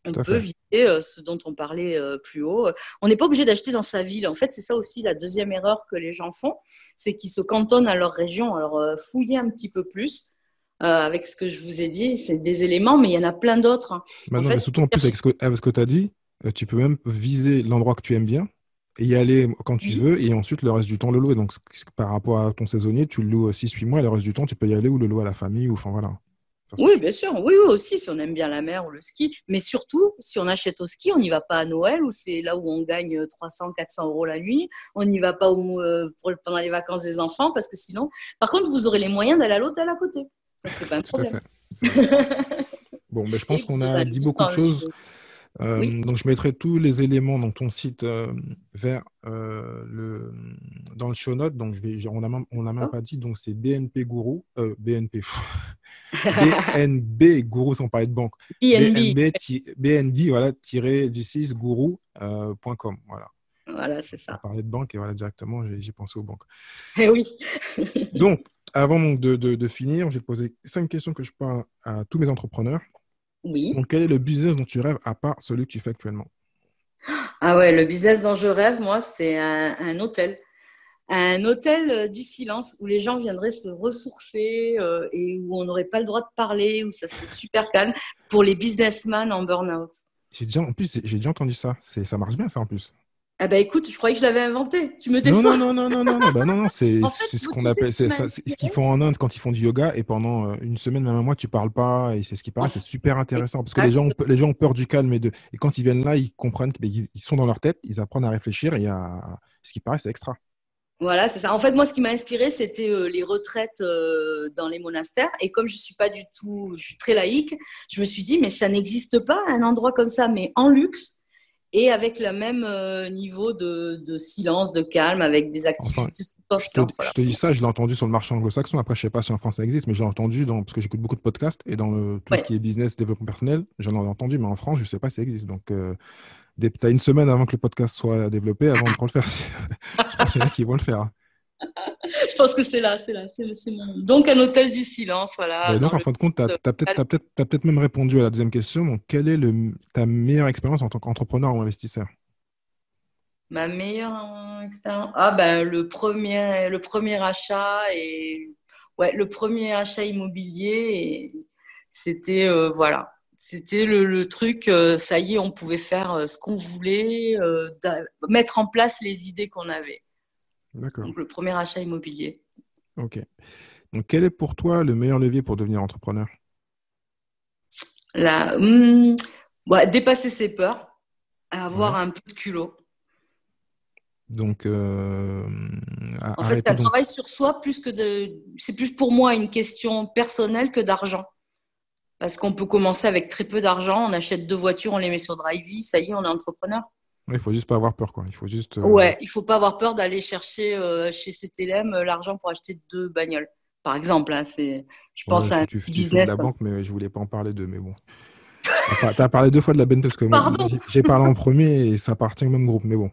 On Tout à peut fait. visiter ce dont on parlait plus haut. On n'est pas obligé d'acheter dans sa ville. En fait, c'est ça aussi la deuxième erreur que les gens font, c'est qu'ils se cantonnent à leur région. Alors, fouillez un petit peu plus avec ce que je vous ai dit. C'est des éléments, mais il y en a plein d'autres, hein. En Maintenant, mais fait, surtout en plus avec ce que tu as dit, tu peux même viser l'endroit que tu aimes bien et y aller quand tu Oui. veux, et ensuite le reste du temps le louer. Donc, par rapport à ton saisonnier, tu le loues 6-8 mois, et le reste du temps, tu peux y aller ou le louer à la famille, ou enfin voilà. Faire ce que Oui, tu bien sûr. Oui, oui, aussi, si on aime bien la mer ou le ski. Mais surtout, si on achète au ski, on n'y va pas à Noël, où c'est là où on gagne 300, 400 euros la nuit. On n'y va pas pendant les vacances des enfants, parce que sinon, par contre, vous aurez les moyens d'aller à l'hôtel à côté. Donc, c'est pas un veux. Tout à problème. fait, c'est vrai. Bon, ben, je pense Et qu'on vous aurez a un dit petit beaucoup de temps choses. libre. Oui. Donc, je mettrai tous les éléments dans ton site vers dans le show note. Donc, on n'a même D'accord. pas dit. Donc, c'est BNP Gourou, BNP, BNB Gourou sans parler de banque. BNB. BNB, voilà, tiré du 6 gourou.com. Voilà. Voilà, c'est On ça. parlait de banque et voilà, directement, j'ai pensé aux banques. Eh oui. Donc, avant donc, de finir, je vais te poser 5 questions que je pose à tous mes entrepreneurs. Oui. Donc, quel est le business dont tu rêves à part celui que tu fais actuellement? Ah ouais, le business dont je rêve, moi, c'est un hôtel. Un hôtel du silence où les gens viendraient se ressourcer et où on n'aurait pas le droit de parler, où ça serait super calme pour les businessmen en burn-out. En plus, j'ai déjà entendu ça. Ça marche bien, ça, en plus. Ah bah écoute, je croyais que je l'avais inventé. Tu me Non, non, déçois. non, non, non, non, non, bah non, non, En fait, c'est ce qu'on tu sais appelle, ce qui m'a c'est ce inspiré. qu'ils font en Inde quand ils font du yoga et pendant une semaine, même un mois, tu parles pas et c'est ce qui paraît, En c'est fait, super intéressant parce que exact. les gens ont peur du calme et quand ils viennent là, ils comprennent qu'ils sont dans leur tête, ils apprennent à réfléchir ce qui paraît, c'est extra. Voilà, c'est ça. En fait, moi, ce qui m'a inspiré, c'était les retraites dans les monastères. Et comme je suis pas du tout, je suis très laïque, je me suis dit, mais ça n'existe pas un endroit comme ça, mais en luxe et avec le même niveau de silence, de calme, avec des Enfin, activités tout en silence. je Voilà. te dis ça, je l'ai entendu sur le marché anglo-saxon. Après, je sais pas si en France ça existe, mais je l'ai entendu parce que j'écoute beaucoup de podcasts et dans tout ce Ouais. qui est business, développement personnel, j'en ai entendu, mais en France, je sais pas si ça existe. Donc, tu as une semaine avant que le podcast soit développé, avant de le faire. Je pense qu'il y en a qui vont le faire, hein. Je pense que c'est là, c'est mon. Donc, un hôtel du silence, Bah, voilà, et donc, dans en le. fin de compte, tu as, t'as peut-être même répondu à la deuxième question. Donc, quelle est ta meilleure expérience en tant qu'entrepreneur ou investisseur? Ma meilleure expérience. Ah ben le premier achat et ouais, le premier achat immobilier et c'était voilà, c'était le truc. Ça y est, on pouvait faire ce qu'on voulait, mettre en place les idées qu'on avait. D'accord. Donc le premier achat immobilier. OK. Donc, quel est pour toi le meilleur levier pour devenir entrepreneur? Là, ouais, dépasser ses peurs, avoir Ouais. un peu de culot. Donc, En fait, arrêter ça donc. travaille sur soi plus que de. C'est plus pour moi une question personnelle que d'argent. Parce qu'on peut commencer avec très peu d'argent, on achète 2 voitures, on les met sur Drivey, ça y est, on est entrepreneur. Il faut juste pas avoir peur, quoi. Il faut juste. Ouais, il faut pas avoir peur d'aller chercher chez CTLM l'argent pour acheter 2 bagnoles. Par exemple, hein, je Ouais, pense à un petit tu fais de business. la banque, mais je voulais pas en parler d'eux. Mais bon. T'as parlé 2 fois de la BNP parce que moi, Pardon. j'ai parlé en premier et ça appartient au même groupe. Mais bon,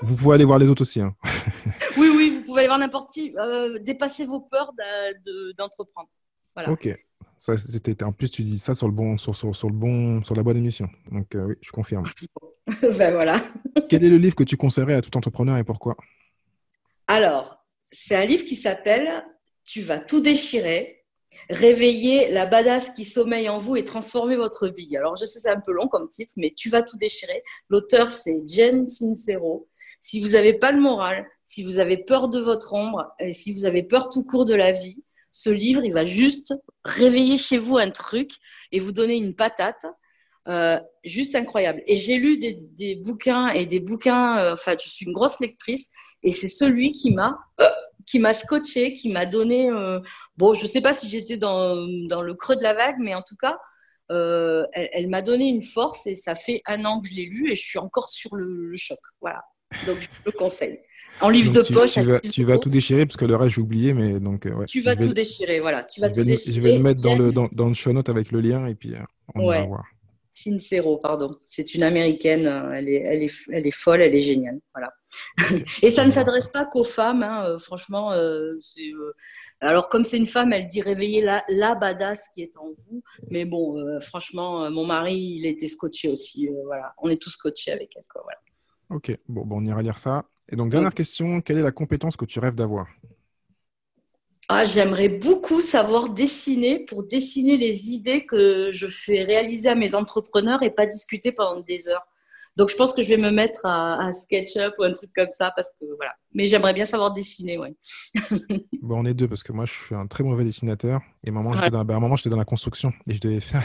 vous pouvez aller voir les autres aussi, hein. Oui, oui, vous pouvez aller voir n'importe qui. Dépassez vos peurs d'entreprendre. Voilà. Ok. En plus, tu dis ça sur le bon, sur la bonne émission. Donc, oui, je confirme. Ben voilà. Quel est le livre que tu conseillerais à tout entrepreneur et pourquoi? Alors, c'est un livre qui s'appelle Tu vas tout déchirer, réveiller la badass qui sommeille en vous et transformer votre vie. Alors, je sais, c'est un peu long comme titre, mais Tu vas tout déchirer. L'auteur, c'est Jen Sincero. Si vous n'avez pas le moral, si vous avez peur de votre ombre, et si vous avez peur tout court de la vie, ce livre, il va juste réveiller chez vous un truc et vous donner une patate. Juste incroyable. Et j'ai lu des bouquins et des bouquins, enfin, je suis une grosse lectrice, et c'est celui qui m'a scotché, qui m'a donné. Bon, je ne sais pas si j'étais dans le creux de la vague, mais en tout cas, elle m'a donné une force et ça fait 1 an que je l'ai lu et je suis encore sur le choc. Voilà. Donc, je le conseille. En livre Donc, de poche à 6 tu vas euros, tout déchirer parce que le reste, j'ai oublié. Mais donc, ouais, tu vas tout déchirer. Voilà, tu vas tout je vais le déchirer. mettre dans le show note avec le lien et puis on ira Ouais, voir. Sincero, pardon. C'est une américaine. Elle est folle, elle est géniale. Voilà. Ok, Et ça on ne va voir ça. s'adresse pas qu'aux femmes, hein, franchement. Alors, comme c'est une femme, elle dit réveiller la badass qui est en vous. Mais bon, franchement, mon mari, il était scotché aussi. Voilà. On est tous scotchés avec elle, quoi, voilà. Ok, bon, on ira lire ça. Et donc, Mm. dernière question, quelle est la compétence que tu rêves d'avoir? Ah, j'aimerais beaucoup savoir dessiner pour dessiner les idées que je fais réaliser à mes entrepreneurs et pas discuter pendant des heures. Donc, je pense que je vais me mettre à SketchUp ou un truc comme ça parce que voilà. Mais j'aimerais bien savoir dessiner, ouais. Bon, on est deux parce que moi, je suis un très mauvais dessinateur. Et Ouais. à un moment, j'étais dans la construction et je devais faire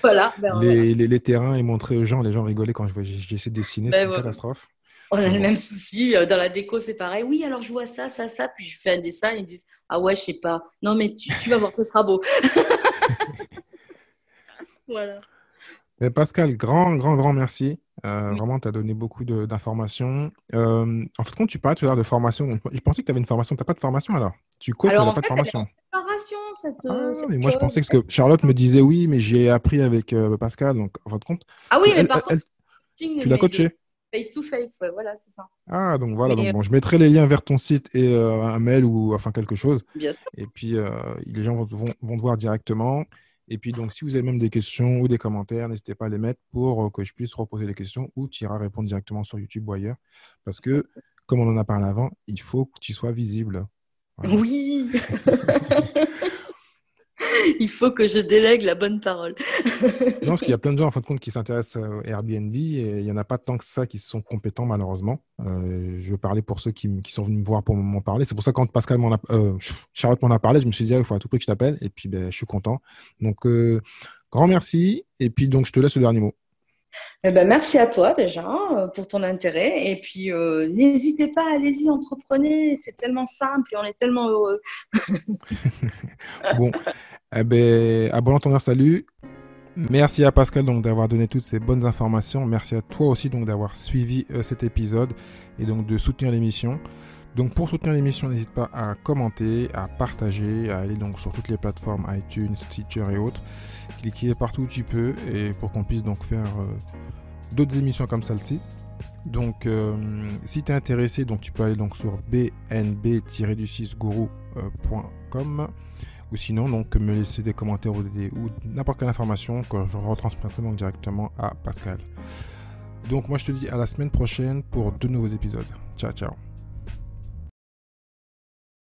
Voilà, ben voilà. les terrains et montrer aux gens. Les gens rigolaient quand j'ai essayé de dessiner. C'était Ben, une ouais. catastrophe. On a Mais le bon. même souci. Dans la déco, c'est pareil. Oui, alors je vois ça, ça, ça. Puis je fais un dessin. Ils disent, ah ouais, je sais pas. Non, mais tu vas voir, ce sera beau. Voilà. Mais Pascal, grand merci. Oui. Vraiment, tu as donné beaucoup d'informations. En fait, quand tu parlais tout à l'heure de formation, donc, je pensais que tu avais une formation. Tu n'as pas de formation alors? Tu coaches, mais Alors tu en n'as pas de fait, elle est en formation. préparation, cette, Ah, mais cette moi, je chose. pensais que, parce que Charlotte me disait oui, mais j'ai appris avec Pascal. Donc, en fin de compte, Ah oui, mais par contre, coaching, tu l'as mais de coaché. face-to-face. Ouais, voilà, c'est ça. Ah, donc voilà. Mais Donc, bon, je mettrai les liens vers ton site et un mail ou enfin quelque chose. bien sûr. Et puis, les gens vont te voir directement. Et puis, donc, si vous avez même des questions ou des commentaires, n'hésitez pas à les mettre pour que je puisse reposer les questions ou tu iras répondre directement sur YouTube ou ailleurs. Parce que, comme on en a parlé avant, il faut que tu sois visible. Voilà. Oui, il faut que je délègue la bonne parole. Non, parce qu'il y a plein de gens, en fin de compte, qui s'intéressent au Airbnb et il n'y en a pas tant que ça qui sont compétents, malheureusement. Je veux parler pour ceux qui sont venus me voir pour m'en parler. C'est pour ça que quand Charlotte m'en a parlé, je me suis dit, ah, il faut à tout prix que je t'appelle. Et puis, ben, je suis content. Donc, grand merci. Et puis, donc, je te laisse le dernier mot. Eh ben, merci à toi déjà pour ton intérêt. Et puis, n'hésitez pas, allez-y, entreprenez. C'est tellement simple et on est tellement heureux. Bon, eh ben, à bon entendeur, salut. Merci à Pascal donc d'avoir donné toutes ces bonnes informations. Merci à toi aussi donc d'avoir suivi cet épisode et donc de soutenir l'émission. Donc pour soutenir l'émission, n'hésite pas à commenter, à partager, à aller donc sur toutes les plateformes iTunes, Stitcher et autres. Cliquez partout où tu peux et pour qu'on puisse donc faire d'autres émissions comme celle-ci. Donc si tu es intéressé, donc tu peux aller donc sur bnb-du6guru.com ou sinon donc me laisser des commentaires ou n'importe quelle information que je retransmettrai donc directement à Pascal. Donc moi je te dis à la semaine prochaine pour de nouveaux épisodes. Ciao ciao.